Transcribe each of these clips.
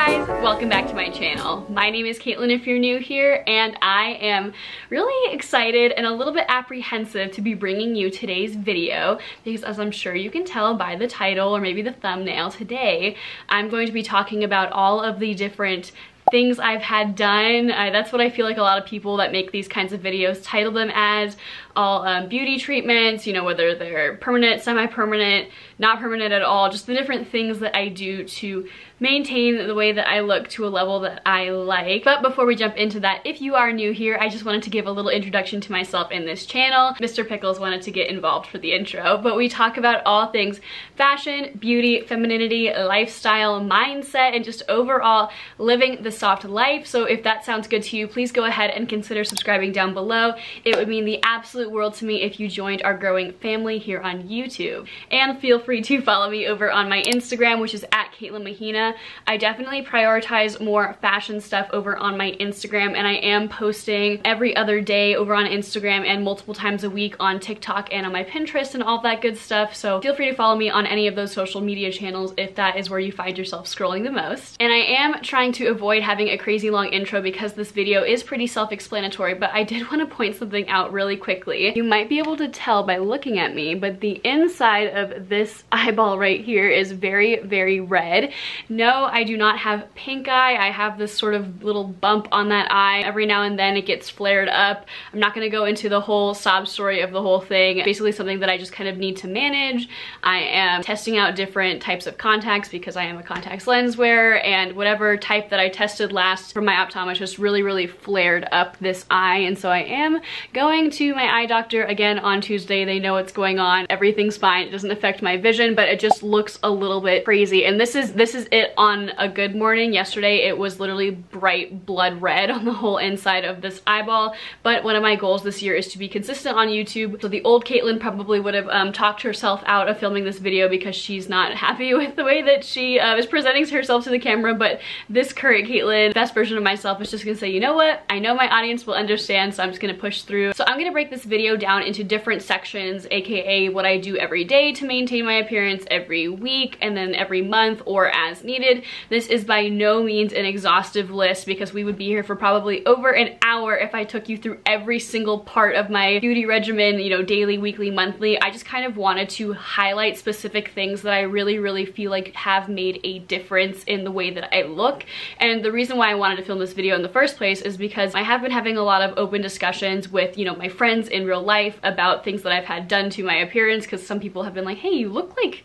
guys, welcome back to my channel. My name is Caitlin if you're new here, and I am really excited and a little bit apprehensive to be bringing you today's video because, as I'm sure you can tell by the title or maybe the thumbnail, today I'm going to be talking about all of the different things I've had done. That's what I feel like a lot of people that make these kinds of videos title them as, all beauty treatments, you know, whether they're permanent, semi-permanent, not permanent at all, just the different things that I do to maintain the way that I look to a level that I like. But before we jump into that, if you are new here, I just wanted to give a little introduction to myself in this channel. Mr. Pickles wanted to get involved for the intro, but we talk about all things fashion, beauty, femininity, lifestyle, mindset, and just overall living the soft life. So if that sounds good to you, please go ahead and consider subscribing down below. It would mean the absolute world to me if you joined our growing family here on YouTube. And feel free to follow me over on my Instagram, which is at Caitlin Mahina. I definitely prioritize more fashion stuff over on my Instagram, and I am posting every other day over on Instagram and multiple times a week on TikTok and on my Pinterest and all that good stuff. So feel free to follow me on any of those social media channels if that is where you find yourself scrolling the most. And I am trying to avoid having a crazy long intro because this video is pretty self-explanatory, but I did want to point something out really quickly. You might be able to tell by looking at me, but the inside of this eyeball right here is very, very red. No, I do not have pink eye. I have this sort of little bump on that eye. Every now and then it gets flared up. I'm not going to go into the whole sob story of the whole thing. Basically something that I just kind of need to manage. I am testing out different types of contacts because I am a contacts lens wearer, and whatever type that I tested last from my optometrist really flared up this eye, and so I am going to my eye doctor again on Tuesday. They know what's going on. Everything's fine. It doesn't affect my vision, but it just looks a little bit crazy. And this is it on a good morning. Yesterday it was literally bright blood red on the whole inside of this eyeball. But one of my goals this year is to be consistent on YouTube. So the old Caitlin probably would have talked herself out of filming this video because she's not happy with the way that she is presenting herself to the camera. But this current Caitlin, best version of myself, is just gonna say, you know what? I know my audience will understand, so I'm just gonna push through. So I'm gonna break this video down into different sections, aka what I do every day to maintain my appearance, every week, and then every month or as needed. This is by no means an exhaustive list because we would be here for probably over an hour if I took you through every single part of my beauty regimen, you know, daily, weekly, monthly. I just kind of wanted to highlight specific things that I really feel like have made a difference in the way that I look. And the reason why I wanted to film this video in the first place is because I have been having a lot of open discussions with, you know, my friends in real life about things that I've had done to my appearance, because some people have been like, hey, you look like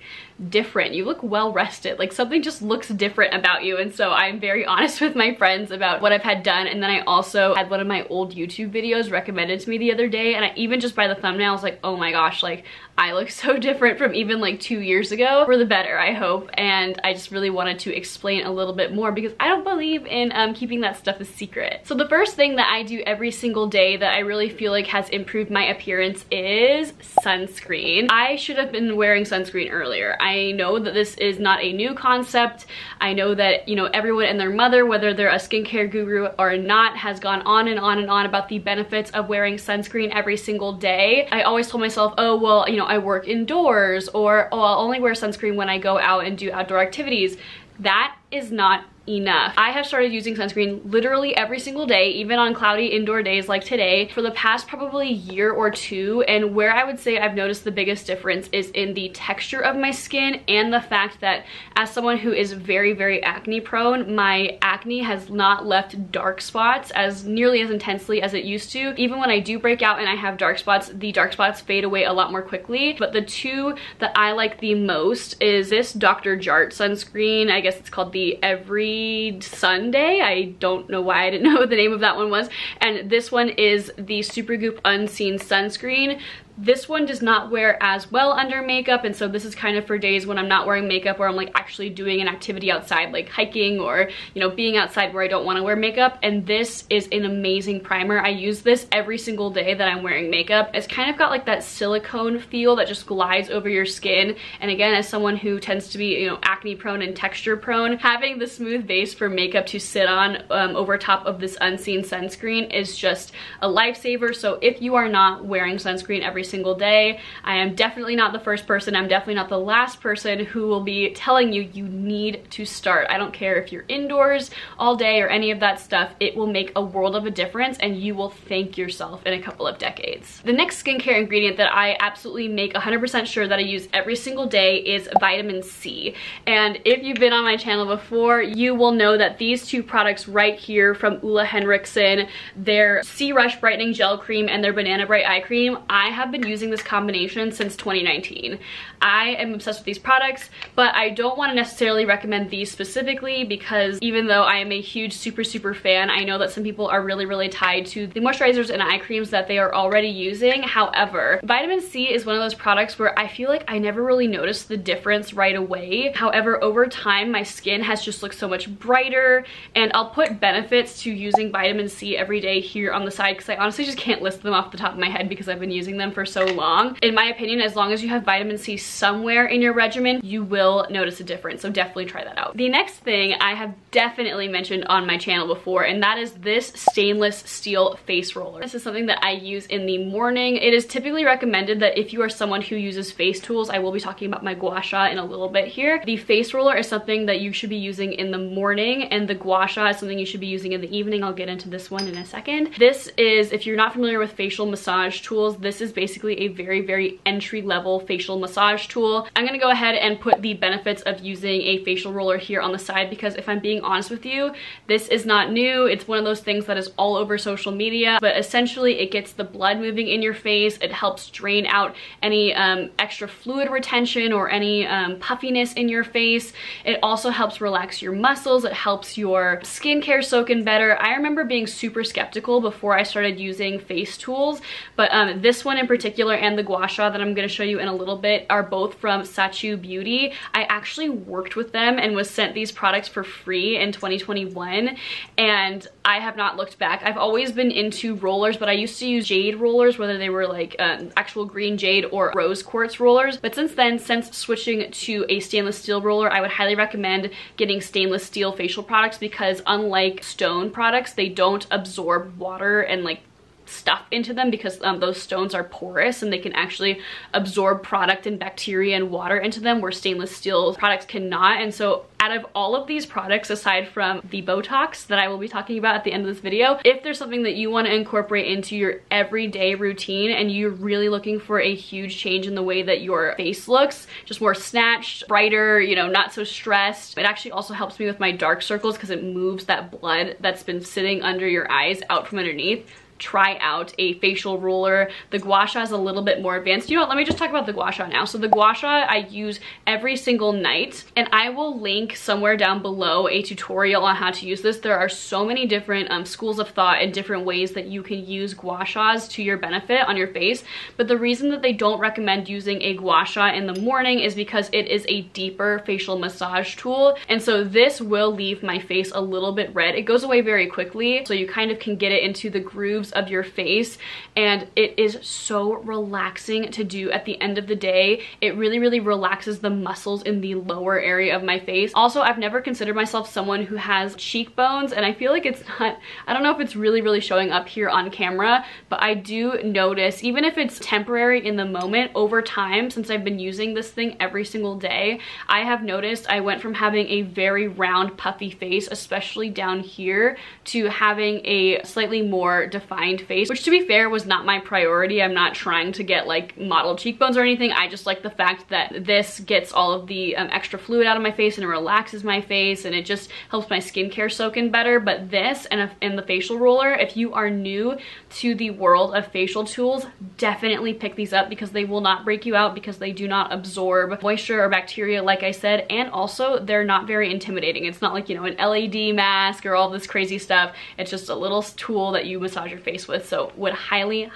different, you look well rested, like something just looks different about you. And so I'm very honest with my friends about what I've had done. And then I also had one of my old YouTube videos recommended to me the other day, and I even just by the thumbnail I was like, oh my gosh, like I look so different from even like 2 years ago, for the better, I hope. And I just really wanted to explain a little bit more because I don't believe in keeping that stuff a secret. So the first thing that I do every single day that I really feel like has improved my appearance is sunscreen. I should have been wearing sunscreen earlier. I know that this is not a new concept. I know that, you know, everyone and their mother, whether they're a skincare guru or not, has gone on and on about the benefits of wearing sunscreen every single day. I always told myself, oh, well, you know, I work indoors, or oh, I'll only wear sunscreen when I go out and do outdoor activities. That is not enough. I have started using sunscreen literally every single day, even on cloudy indoor days like today, for the past probably year or two. And where I would say I've noticed the biggest difference is in the texture of my skin, and the fact that as someone who is very acne prone, my acne has not left dark spots as nearly as intensely as it used to. Even when I do break out and I have dark spots, the dark spots fade away a lot more quickly. But the two that I like the most is this Dr. Jart sunscreen. I guess it's called the Every Sunday. I don't know why I didn't know what the name of that one was. And this one is the Supergoop Unseen Sunscreen. This one does not wear as well under makeup, and so this is kind of for days when I'm not wearing makeup, or I'm like actually doing an activity outside, like hiking, or, you know, being outside where I don't want to wear makeup. And this is an amazing primer. I use this every single day that I'm wearing makeup. It's kind of got like that silicone feel that just glides over your skin. And again, as someone who tends to be, you know, acne prone and texture prone, having the smooth base for makeup to sit on over top of this Unseen sunscreen is just a lifesaver. So if you are not wearing sunscreen every single day. I am definitely not the first person, I'm definitely not the last person who will be telling you you need to start. I don't care if you're indoors all day or any of that stuff, it will make a world of a difference and you will thank yourself in a couple of decades. The next skincare ingredient that I absolutely make 100% sure that I use every single day is vitamin C. And if you've been on my channel before, you will know that these two products right here from Ole Henriksen, their C Rush Brightening Gel Cream and their Banana Bright Eye Cream, I have been using this combination since 2019. I am obsessed with these products, but I don't want to necessarily recommend these specifically because even though I am a huge super fan, I know that some people are really tied to the moisturizers and eye creams that they are already using. However, vitamin C is one of those products where I feel like I never really noticed the difference right away. However, over time, my skin has just looked so much brighter, and I'll put benefits to using vitamin C every day here on the side because I honestly just can't list them off the top of my head because I've been using them for so long. In my opinion, as long as you have vitamin C somewhere in your regimen, you will notice a difference, so definitely try that out. The next thing I have definitely mentioned on my channel before, and that is this stainless steel face roller. This is something that I use in the morning. It is typically recommended that if you are someone who uses face tools, I will be talking about my gua sha in a little bit here. The face roller is something that you should be using in the morning, and the gua sha is something you should be using in the evening. I'll get into this one in a second. This is, if you're not familiar with facial massage tools, this is basically a very entry level facial massage tool. I'm gonna go ahead and put the benefits of using a facial roller here on the side because if I'm being honest with you, this is not new. It's one of those things that is all over social media, but essentially it gets the blood moving in your face. It helps drain out any extra fluid retention or any puffiness in your face. It also helps relax your muscles. It helps your skincare soak in better. I remember being super skeptical before I started using face tools, but this one in particular and the gua sha that I'm going to show you in a little bit are both from Sachu Beauty. I actually worked with them and was sent these products for free in 2021, and I have not looked back. I've always been into rollers, but I used to use jade rollers, whether they were like actual green jade or rose quartz rollers. But since then, since switching to a stainless steel roller, I would highly recommend getting stainless steel facial products because unlike stone products, they don't absorb water and like stuff into them because those stones are porous and they can actually absorb product and bacteria and water into them where stainless steel products cannot. And so out of all of these products, aside from the Botox that I will be talking about at the end of this video, if there's something that you want to incorporate into your everyday routine and you're really looking for a huge change in the way that your face looks, just more snatched, brighter, you know, not so stressed. It actually also helps me with my dark circles because it moves that blood that's been sitting under your eyes out from underneath. Try out a facial roller. The gua sha is a little bit more advanced. You know what, let me just talk about the gua sha now. So the gua sha I use every single night, and I will link somewhere down below a tutorial on how to use this. There are so many different schools of thought and different ways that you can use gua shas to your benefit on your face, but the reason that they don't recommend using a gua sha in the morning is because it is a deeper facial massage tool, and so this will leave my face a little bit red. It goes away very quickly, so you kind of can get it into the grooves of your face, and it is so relaxing to do at the end of the day. It really relaxes the muscles in the lower area of my face. Also, I've never considered myself someone who has cheekbones, and I feel like it's not, I don't know if it's really showing up here on camera, but I do notice, even if it's temporary in the moment, over time, since I've been using this thing every single day, I have noticed I went from having a very round puffy face, especially down here, to having a slightly more defined face, which to be fair was not my priority. I'm not trying to get like model cheekbones or anything. I just like the fact that this gets all of the extra fluid out of my face and it relaxes my face and it just helps my skincare soak in better. But this and the facial roller, if you are new to the world of facial tools, definitely pick these up because they will not break you out because they do not absorb moisture or bacteria, like I said, and also they're not very intimidating. It's not like, you know, an LED mask or all this crazy stuff. It's just a little tool that you massage your face with, so would highly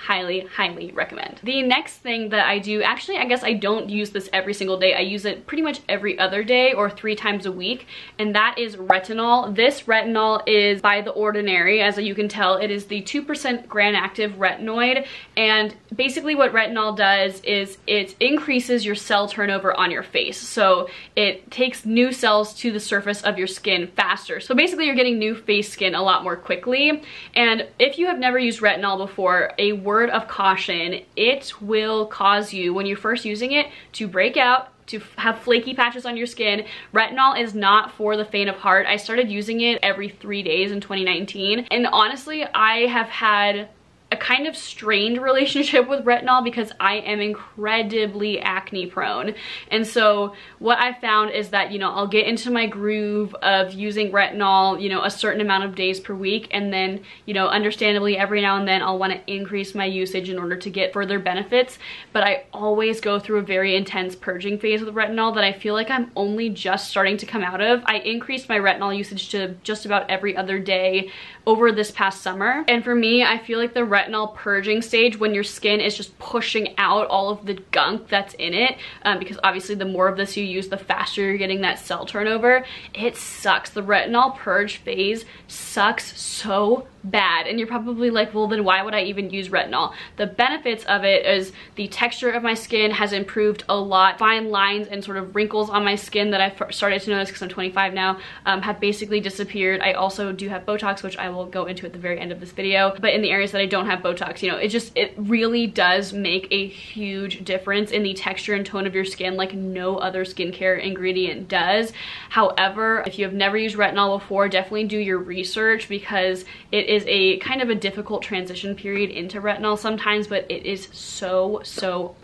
recommend. The next thing that I do, actually I guess I don't use this every single day, I use it pretty much every other day or 3 times a week, and that is retinol. This retinol is by The Ordinary. As you can tell, it is the 2% gram active retinoid, and basically what retinol does is it increases your cell turnover on your face, so it takes new cells to the surface of your skin faster. So basically you're getting new face skin a lot more quickly, and if you have never used retinol before, a word of caution: it will cause you, when you're first using it, to break out, to have flaky patches on your skin. Retinol is not for the faint of heart. I started using it every 3 days in 2019, and honestly, I have had a kind of strained relationship with retinol because I am incredibly acne prone. And so what I found is that, you know, I'll get into my groove of using retinol, you know, a certain amount of days per week, and then, you know, understandably every now and then I'll want to increase my usage in order to get further benefits. But I always go through a very intense purging phase with retinol that I feel like I'm only just starting to come out of. I increased my retinol usage to just about every other day over this past summer. And for me, I feel like the retinol purging stage, when your skin is just pushing out all of the gunk that's in it, because obviously the more of this you use, the faster you're getting that cell turnover, it sucks. The retinol purge phase sucks so bad. And you're probably like, well, then why would I even use retinol? The benefits of it is the texture of my skin has improved a lot. Fine lines and sort of wrinkles on my skin that I've started to notice, because I'm 25 now, have basically disappeared. I also do have Botox, which I will go into at the very end of this video. But in the areas that I don't have Botox, you know, it really does make a huge difference in the texture and tone of your skin, like no other skincare ingredient does. However, if you have never used retinol before, definitely do your research, because it is a kind of a difficult transition period into retinol sometimes, but it is so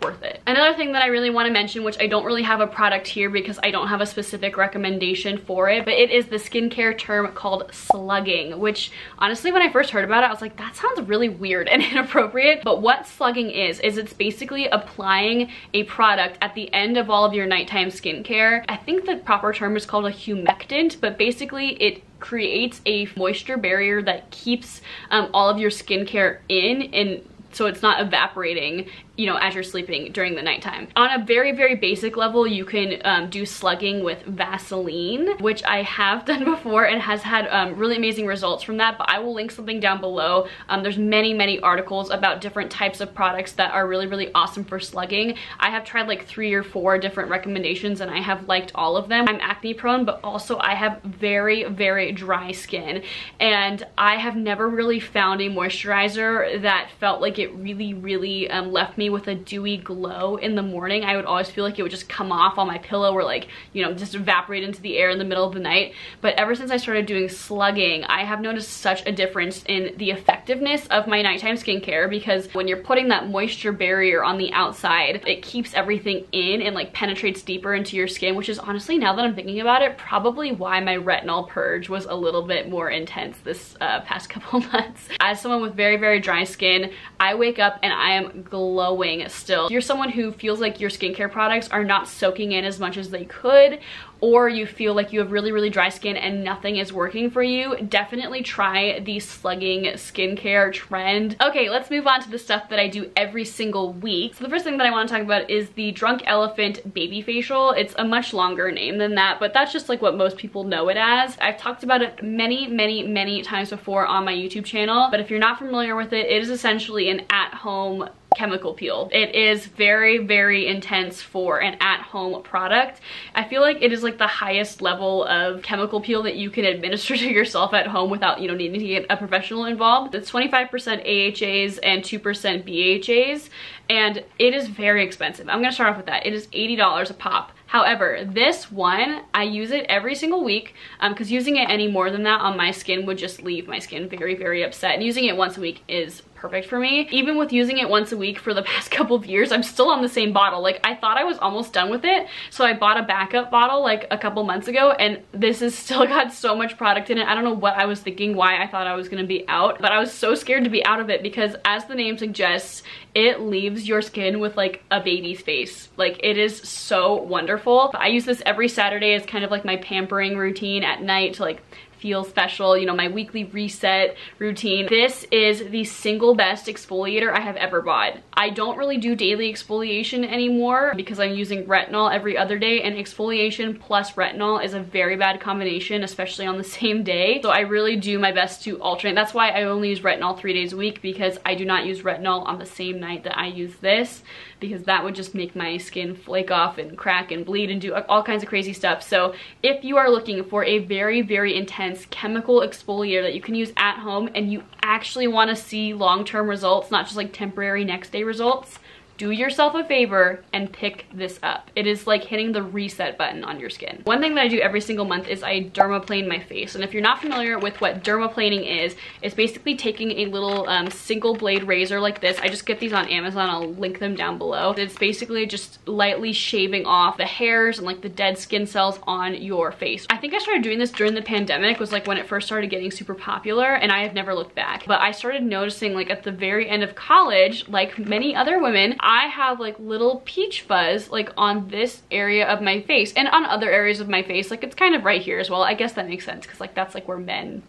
worth it. Another thing that I really want to mention, which I don't really have a product here because I don't have a specific recommendation for it, but it is the skincare term called slugging, which honestly, when I first heard about it, I was like, that sounds really weird and inappropriate. But what slugging is it's basically applying a product at the end of all of your nighttime skincare. I think the proper term is called a humectant, but basically it creates a moisture barrier that keeps all of your skincare in, and so it's not evaporating, you know, as you're sleeping during the nighttime. On a very basic level, you can do slugging with Vaseline, which I have done before and has had really amazing results from that, but I will link something down below. There's many articles about different types of products that are really awesome for slugging. I have tried like 3 or 4 different recommendations and I have liked all of them. I'm acne prone, but also I have very dry skin, and I have never really found a moisturizer that felt like it really left me with a dewy glow in the morning. I would always feel like it would just come off on my pillow, or like, you know, just evaporate into the air in the middle of the night. But ever since I started doing slugging, I have noticed such a difference in the effectiveness of my nighttime skincare, because when you're putting that moisture barrier on the outside, it keeps everything in and like penetrates deeper into your skin, which is honestly, now that I'm thinking about it, probably why my retinol purge was a little bit more intense this past couple months. As someone with very dry skin, I wake up and I am glowing still. If you're someone who feels like your skincare products are not soaking in as much as they could, or you feel like you have really dry skin and nothing is working for you, definitely try the slugging skincare trend. Okay, let's move on to the stuff that I do every single week. So the first thing that I want to talk about is the Drunk Elephant Baby Facial. It's a much longer name than that, but that's just like what most people know it as. I've talked about it many times before on my YouTube channel, but if you're not familiar with it, it is essentially an at-home chemical peel. It is very intense for an at-home product. I feel like it is like the highest level of chemical peel that you can administer to yourself at home without, you know, needing to get a professional involved. It's 25% AHAs and 2% BHAs, and it is very expensive. I'm gonna start off with that. It is $80 a pop. However, this one, I use it every single week, because using it any more than that on my skin would just leave my skin very upset, and using it once a week is perfect for me. Even with using it once a week for the past couple of years, I'm still on the same bottle. Like, I thought I was almost done with it, so I bought a backup bottle like a couple months ago, and this has still got so much product in it. I don't know what I was thinking, why I thought I was gonna be out, but I was so scared to be out of it, because as the name suggests, it leaves your skin with like a baby's face. Like, it is so wonderful. I use this every Saturday as kind of like my pampering routine at night to like feel special, you know, my weekly reset routine. This is the single best exfoliator I have ever bought. I don't really do daily exfoliation anymore because I'm using retinol every other day, and exfoliation plus retinol is a very bad combination, especially on the same day. So I really do my best to alternate. That's why I only use retinol 3 days a week, because I do not use retinol on the same night that I use this, because that would just make my skin flake off and crack and bleed and do all kinds of crazy stuff. So if you are looking for a very intense intense chemical exfoliator that you can use at home and you actually want to see long-term results, not just like temporary next day results, do yourself a favor and pick this up. It is like hitting the reset button on your skin. One thing that I do every single month is I dermaplane my face. And if you're not familiar with what dermaplaning is, it's basically taking a little single blade razor like this. I just get these on Amazon. I'll link them down below. It's basically just lightly shaving off the hairs and like the dead skin cells on your face. I think I started doing this during the pandemic, was like when it first started getting super popular, and I have never looked back. But I started noticing like at the very end of college, like many other women, I have like little peach fuzz like on this area of my face and on other areas of my face. Like it's kind of right here as well. I guess that makes sense because like that's like where men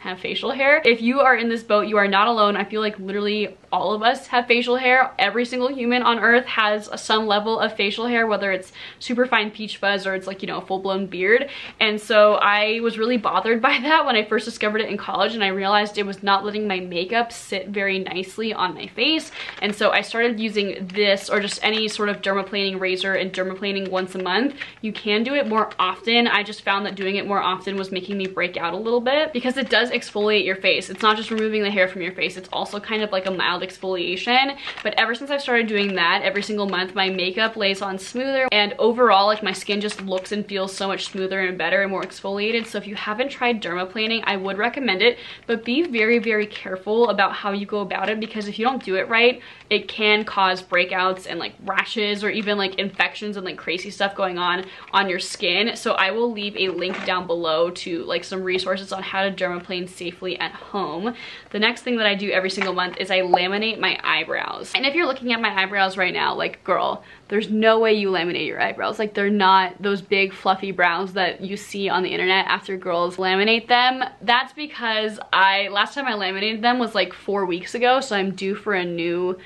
have facial hair. If you are in this boat, you are not alone. I feel like literally all of us have facial hair. Every single human on earth has some level of facial hair, whether it's super fine peach fuzz or it's like, you know, a full-blown beard. And so I was really bothered by that when I first discovered it in college, and I realized it was not letting my makeup sit very nicely on my face. And so I started using this, or just any sort of dermaplaning razor, and dermaplaning once a month. You can do it more often. I just found that doing it more often was making me break out a little bit because it does exfoliate your face. It's not just removing the hair from your face, it's also kind of like a mild exfoliation. But ever since I've started doing that every single month, my makeup lays on smoother, and overall like my skin just looks and feels so much smoother and better and more exfoliated. So if you haven't tried dermaplaning, I would recommend it, but be very, very careful about how you go about it, because if you don't do it right, it can cause breakouts and like rashes or even like infections and like crazy stuff going on your skin. So I will leave a link down below to like some resources on how to dermaplane safely at home. The next thing that I do every single month is I laminate my eyebrows. And if you're looking at my eyebrows right now, like girl, there's no way you laminate your eyebrows. Like they're not those big fluffy brows that you see on the internet after girls laminate them. That's because last time I laminated them was like 4 weeks ago, so I'm due for a new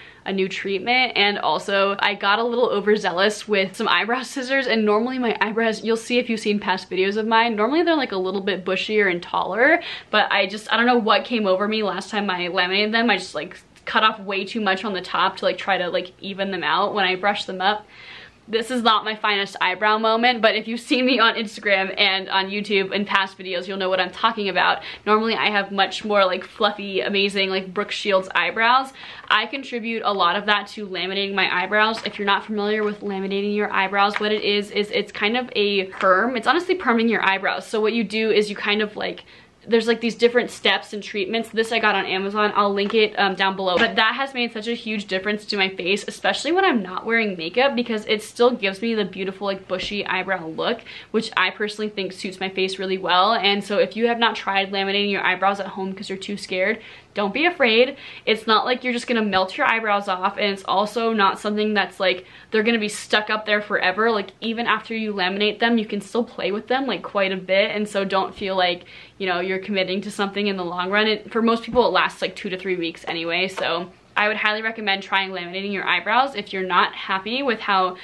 treatment. And also I got a little overzealous with some eyebrow scissors, and normally my eyebrows, you'll see if you've seen past videos of mine, normally they're like a little bit bushier and taller, but I don't know what came over me last time I laminated them. I just like cut off way too much on the top to like try to like even them out when I brush them up. This is not my finest eyebrow moment, but if you've seen me on Instagram and on YouTube in past videos, you'll know what I'm talking about. Normally I have much more like fluffy, amazing, like Brooke Shields eyebrows. I contribute a lot of that to laminating my eyebrows. If you're not familiar with laminating your eyebrows, what it is it's kind of a perm. It's honestly perming your eyebrows. So what you do is you kind of like, there's like these different steps and treatments. This I got on Amazon. I'll link it down below. But that has made such a huge difference to my face, especially when I'm not wearing makeup, because it still gives me the beautiful like bushy eyebrow look, which I personally think suits my face really well. And so if you have not tried laminating your eyebrows at home because you're too scared, don't be afraid. It's not like you're just gonna melt your eyebrows off, and it's also not something that's like they're gonna be stuck up there forever. Like even after you laminate them, you can still play with them like quite a bit, and so don't feel like, you know, you're committing to something in the long run. For most people it lasts like 2 to 3 weeks anyway, so I would highly recommend trying laminating your eyebrows if you're not happy with how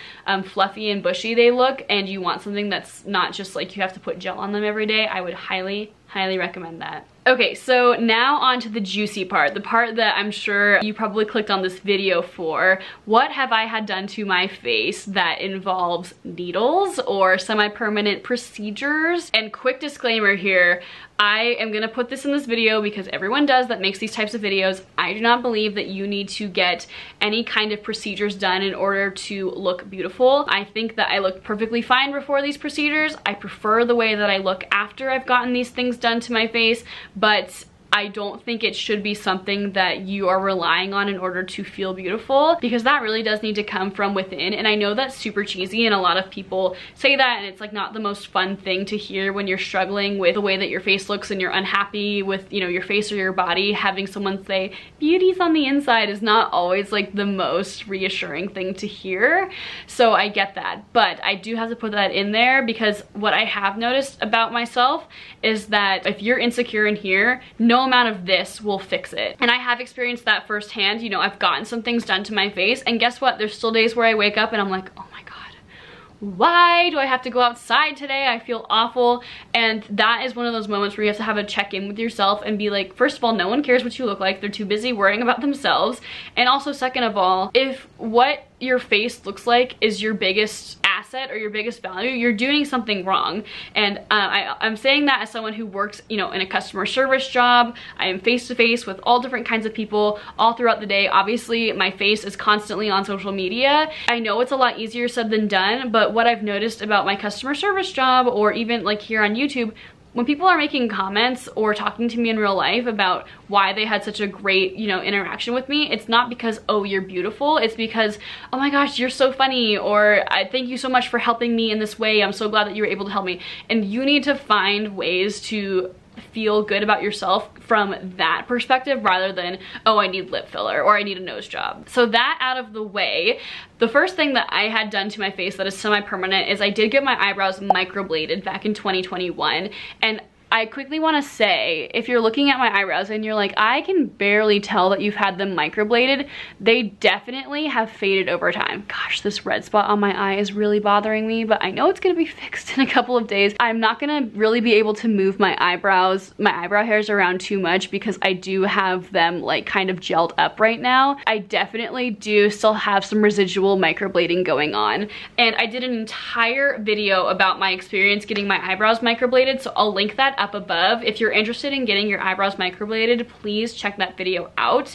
fluffy and bushy they look and you want something that's not just like you have to put gel on them every day. I would highly recommend that. Okay, so now on to the juicy part, the part that I'm sure you probably clicked on this video for. What have I had done to my face that involves needles or semi-permanent procedures? And quick disclaimer here, I am gonna put this in this video because everyone does that makes these types of videos. I do not believe that you need to get any kind of procedures done in order to look beautiful. I think that I look perfectly fine before these procedures. I prefer the way that I look after I've gotten these things done to my face, but I don't think it should be something that you are relying on in order to feel beautiful, because that really does need to come from within. And I know that's super cheesy and a lot of people say that, and it's like not the most fun thing to hear when you're struggling with the way that your face looks and you're unhappy with, you know, your face or your body. Having someone say beauty's on the inside is not always like the most reassuring thing to hear. So I get that, but I do have to put that in there because what I have noticed about myself is that if you're insecure in here, no amount of this will fix it. And I have experienced that firsthand. You know, I've gotten some things done to my face, and guess what? There's still days where I wake up and I'm like, oh my god, why do I have to go outside today? I feel awful. And that is one of those moments where you have to have a check-in with yourself and be like, first of all, no one cares what you look like. They're too busy worrying about themselves. And also, second of all, if what your face looks like is your biggest asset asset or your biggest value, you're doing something wrong. And I'm saying that as someone who works, you know, in a customer service job. I am face to face with all different kinds of people all throughout the day. Obviously, my face is constantly on social media. I know it's a lot easier said than done, but what I've noticed about my customer service job, or even like here on YouTube, when people are making comments or talking to me in real life about why they had such a great, you know, interaction with me, it's not because, oh, you're beautiful. It's because, oh my gosh, you're so funny, or I thank you so much for helping me in this way. I'm so glad that you were able to help me. And you need to find ways to feel good about yourself from that perspective rather than, oh, I need lip filler or I need a nose job. So that out of the way, the first thing that I had done to my face that is semi-permanent is I did get my eyebrows microbladed back in 2021. And I quickly want to say, if you're looking at my eyebrows and you're like, I can barely tell that you've had them microbladed, they definitely have faded over time. Gosh, this red spot on my eye is really bothering me, but I know it's gonna be fixed in a couple of days. I'm not gonna really be able to move my eyebrows, my eyebrow hairs around too much because I do have them like kind of gelled up right now. I definitely do still have some residual microblading going on. And I did an entire video about my experience getting my eyebrows microbladed, so I'll link that up above. If you're interested in getting your eyebrows microbladed, please check that video out.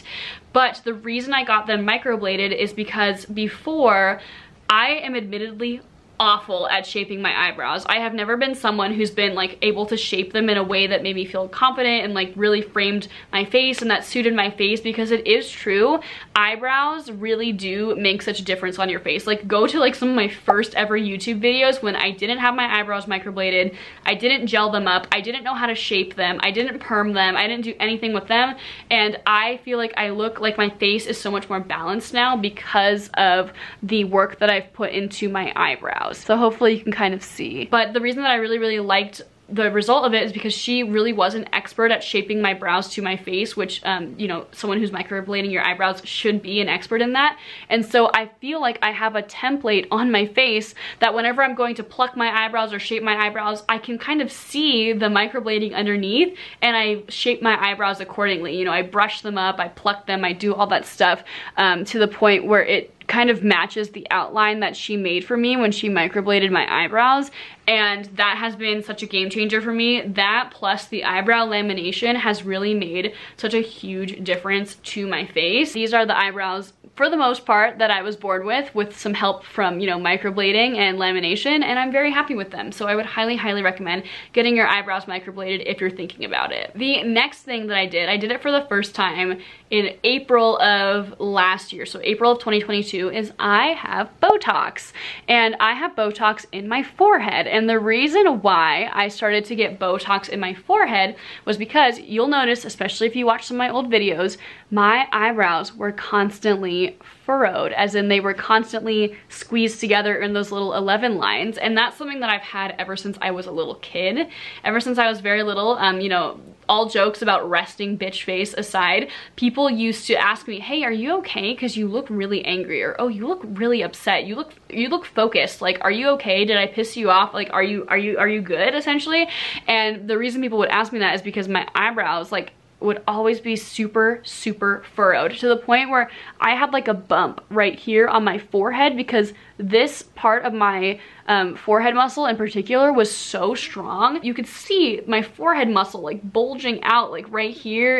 But the reason I got them microbladed is because before, I am admittedly awful at shaping my eyebrows. I have never been someone who's been like able to shape them in a way that made me feel confident and like really framed my face and that suited my face, because it is true, eyebrows really do make such a difference on your face. Like, go to like some of my first ever YouTube videos when I didn't have my eyebrows microbladed, I didn't gel them up, I didn't know how to shape them, I didn't perm them, I didn't do anything with them, and I feel like I look like my face is so much more balanced now because of the work that I've put into my eyebrows. So hopefully you can kind of see. But the reason that I really liked the result of it is because she really was an expert at shaping my brows to my face, which, you know, someone who's microblading your eyebrows should be an expert in that. And so I feel like I have a template on my face that whenever I'm going to pluck my eyebrows or shape my eyebrows, I can kind of see the microblading underneath, and I shape my eyebrows accordingly. You know, I brush them up, I pluck them, I do all that stuff to the point where it kind of matches the outline that she made for me when she microbladed my eyebrows. And that has been such a game changer for me. That plus the eyebrow lamination has really made such a huge difference to my face. These are the eyebrows, for the most part, that I was born with some help from, you know, microblading and lamination, and I'm very happy with them. So I would highly recommend getting your eyebrows microbladed if you're thinking about it. The next thing that I did it for the first time in April of last year, so April of 2022, is I have Botox. And I have Botox in my forehead. And the reason why I started to get Botox in my forehead was because you'll notice, especially if you watch some of my old videos, my eyebrows were constantly furrowed, as in they were constantly squeezed together in those little 11 lines. And that's something that I've had ever since I was a little kid. Ever since I was very little, you know, all jokes about resting bitch face aside, people used to ask me, hey, are you okay? Because you look really angry, or oh, you look really upset. You look focused. Like, are you okay? Did I piss you off? Like, are you good, essentially? And the reason people would ask me that is because my eyebrows, like, would always be super furrowed, to the point where I had like a bump right here on my forehead because this part of my forehead muscle in particular was so strong. You could see my forehead muscle like bulging out like right here,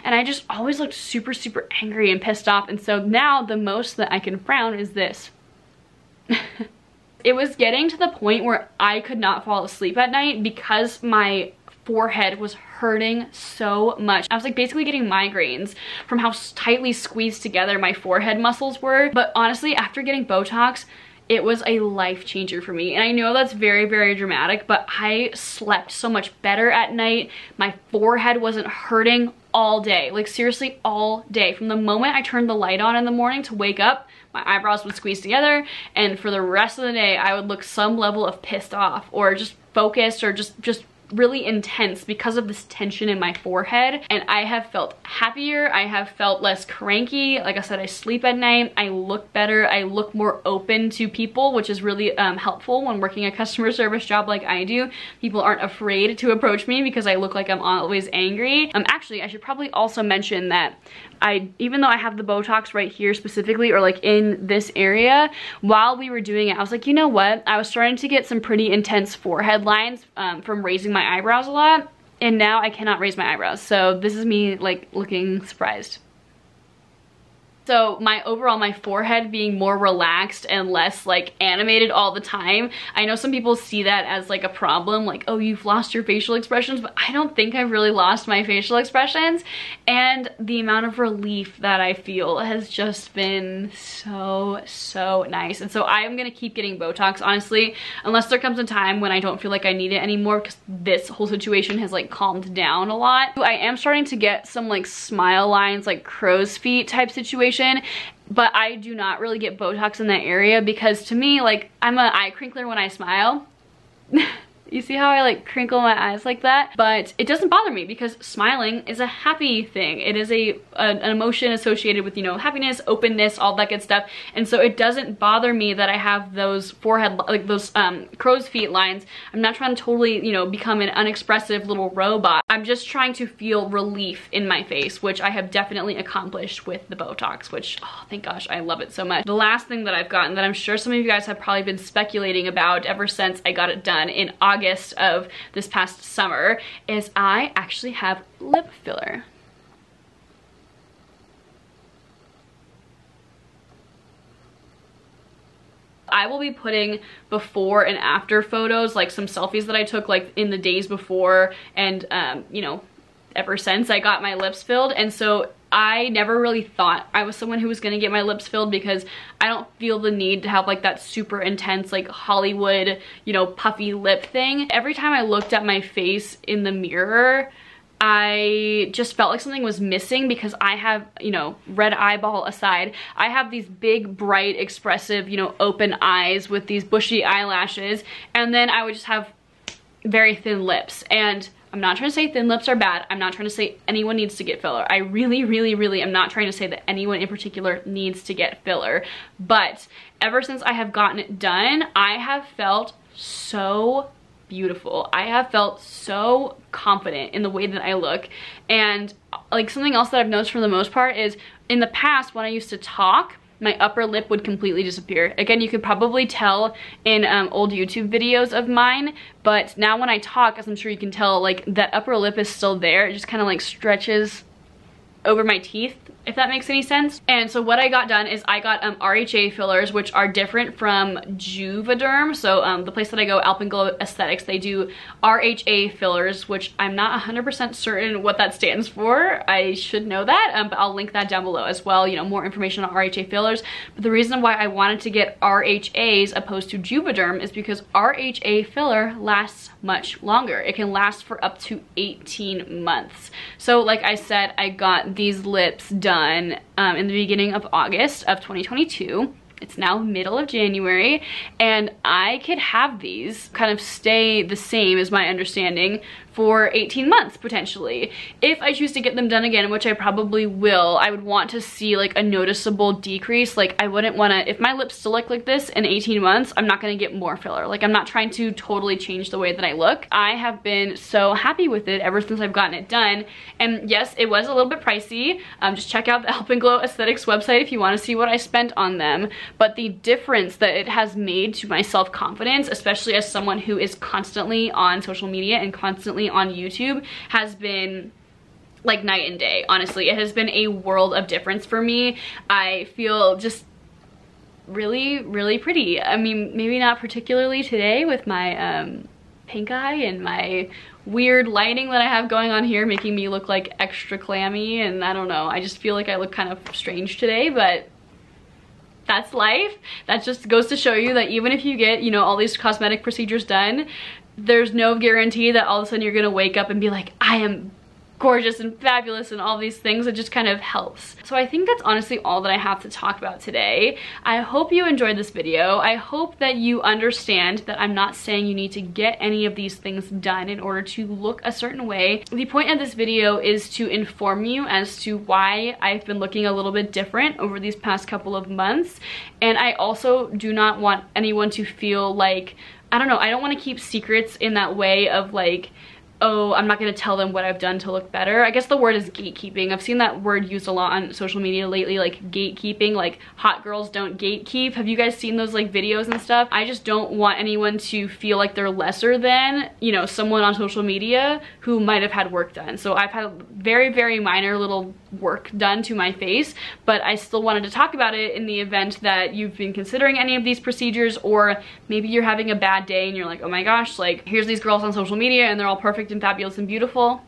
and I just always looked super angry and pissed off. And so now the most that I can frown is this. It was getting to the point where I could not fall asleep at night because my forehead was hurting so much. I was like basically getting migraines from how tightly squeezed together my forehead muscles were. But honestly, after getting Botox, it was a life changer for me. And I know that's very dramatic, but I slept so much better at night. My forehead wasn't hurting all day, like seriously all day. From the moment I turned the light on in the morning to wake up, my eyebrows would squeeze together, and for the rest of the day I would look some level of pissed off or just focused or just really intense because of this tension in my forehead, and I have felt happier. I have felt less cranky. Like I said, I sleep at night, I look better, I look more open to people, which is really helpful when working a customer service job like I do. People aren't afraid to approach me because I look like I'm always angry. Actually, I should probably also mention that even though I have the Botox right here specifically, or like in this area, while we were doing it, I was like, you know what? I was starting to get some pretty intense forehead lines from raising my eyebrows a lot, and now I cannot raise my eyebrows. So this is me like looking surprised. So my forehead being more relaxed and less like animated all the time. I know some people see that as like a problem, like, oh, you've lost your facial expressions, but I don't think I've really lost my facial expressions. And the amount of relief that I feel has just been so nice. And so I am gonna keep getting Botox, honestly, unless there comes a time when I don't feel like I need it anymore, because this whole situation has like calmed down a lot. I am starting to get some like smile lines, like crow's feet type situation, but I do not really get Botox in that area because to me, like, I'm an eye crinkler when I smile. You see how I like crinkle my eyes like that? But it doesn't bother me because smiling is a happy thing. It is an emotion associated with, you know, happiness, openness, all that good stuff. And so it doesn't bother me that I have those forehead, like those crow's feet lines. I'm not trying to totally, you know, become an unexpressive little robot. I'm just trying to feel relief in my face, which I have definitely accomplished with the Botox, which, oh, thank gosh, I love it so much. The last thing that I've gotten that I'm sure some of you guys have probably been speculating about ever since I got it done in August of this past summer is I actually have lip filler. I will be putting before and after photos, like some selfies that I took like in the days before and you know, ever since I got my lips filled. And so I never really thought I was someone who was gonna get my lips filled because I don't feel the need to have like that super intense like Hollywood, you know, puffy lip thing. Every time I looked at my face in the mirror, I just felt like something was missing because I have, you know, red eyeball aside, I have these big, bright, expressive, you know, open eyes with these bushy eyelashes, and then I would just have very thin lips. And I'm not trying to say thin lips are bad. I'm not trying to say anyone needs to get filler. I really am not trying to say that anyone in particular needs to get filler. But ever since I have gotten it done, I have felt so beautiful. I have felt so confident in the way that I look. And like something else that I've noticed for the most part is in the past when I used to talk, my upper lip would completely disappear. Again, you could probably tell in old YouTube videos of mine, but now when I talk, as I'm sure you can tell, like that upper lip is still there. It just kind of like stretches over my teeth, if that makes any sense. And so what I got done is I got RHA fillers, which are different from Juvederm. So the place that I go, Alpenglow Aesthetics, they do RHA fillers, which I'm not 100% certain what that stands for. I should know that, but I'll link that down below as well, you know, more information on RHA fillers. But the reason why I wanted to get RHAs opposed to Juvederm is because RHA filler lasts much longer. It can last for up to 18 months. So like I said, I got these lips done in the beginning of August of 2022. It's now middle of January, and I could have these kind of stay the same, is my understanding, for 18 months potentially. If I choose to get them done again, which I probably will, I would want to see like a noticeable decrease. Like I wouldn't want to, if my lips still look like this in 18 months, I'm not going to get more filler. Like I'm not trying to totally change the way that I look. I have been so happy with it ever since I've gotten it done. And yes, it was a little bit pricey. Just check out the Alpenglow Aesthetics website if you want to see what I spent on them. But the difference that it has made to my self-confidence, especially as someone who is constantly on social media and constantly on YouTube, has been like night and day. Honestly, it has been a world of difference for me. I feel just really pretty. I mean, maybe not particularly today with my pink eye and my weird lighting that I have going on here, making me look like extra clammy, and I don't know, I just feel like I look kind of strange today, but that's life. That just goes to show you that even if you get, you know, all these cosmetic procedures done, there's no guarantee that all of a sudden you're gonna wake up and be like, I am gorgeous and fabulous and all these things. It just kind of helps. So I think that's honestly all that I have to talk about today. I hope you enjoyed this video. I hope that you understand that I'm not saying you need to get any of these things done in order to look a certain way. The point of this video is to inform you as to why I've been looking a little bit different over these past couple of months. And I also do not want anyone to feel like, I don't know, I don't want to keep secrets in that way of like, oh, I'm not going to tell them what I've done to look better. I guess the word is gatekeeping. I've seen that word used a lot on social media lately, like gatekeeping, like hot girls don't gatekeep. Have you guys seen those like videos and stuff? I just don't want anyone to feel like they're lesser than, you know, someone on social media who might have had work done. So I've had very, very minor little work done to my face, but I still wanted to talk about it in the event that you've been considering any of these procedures, or maybe you're having a bad day and you're like, oh my gosh, like here's these girls on social media and they're all perfect and fabulous and beautiful.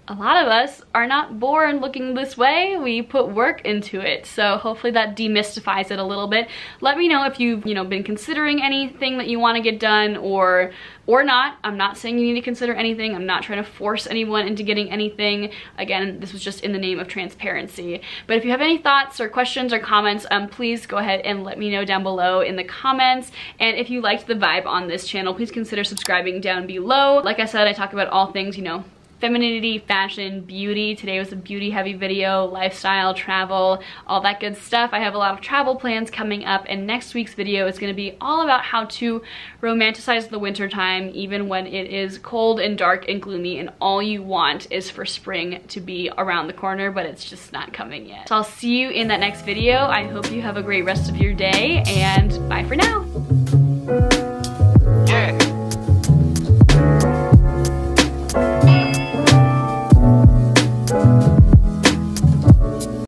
A lot of us are not born looking this way. We put work into it. So hopefully that demystifies it a little bit. Let me know if you've, you know, been considering anything that you want to get done or not. I'm not saying you need to consider anything. I'm not trying to force anyone into getting anything. Again, this was just in the name of transparency. But if you have any thoughts or questions or comments, please go ahead and let me know down below in the comments. And if you liked the vibe on this channel, please consider subscribing down below. Like I said, I talk about all things, you know, femininity, fashion, beauty. Today was a beauty heavy video, lifestyle, travel, all that good stuff. I have a lot of travel plans coming up, and next week's video is going to be all about how to romanticize the winter time even when it is cold and dark and gloomy and all you want is for spring to be around the corner, but it's just not coming yet. So I'll see you in that next video. I hope you have a great rest of your day, and bye for now.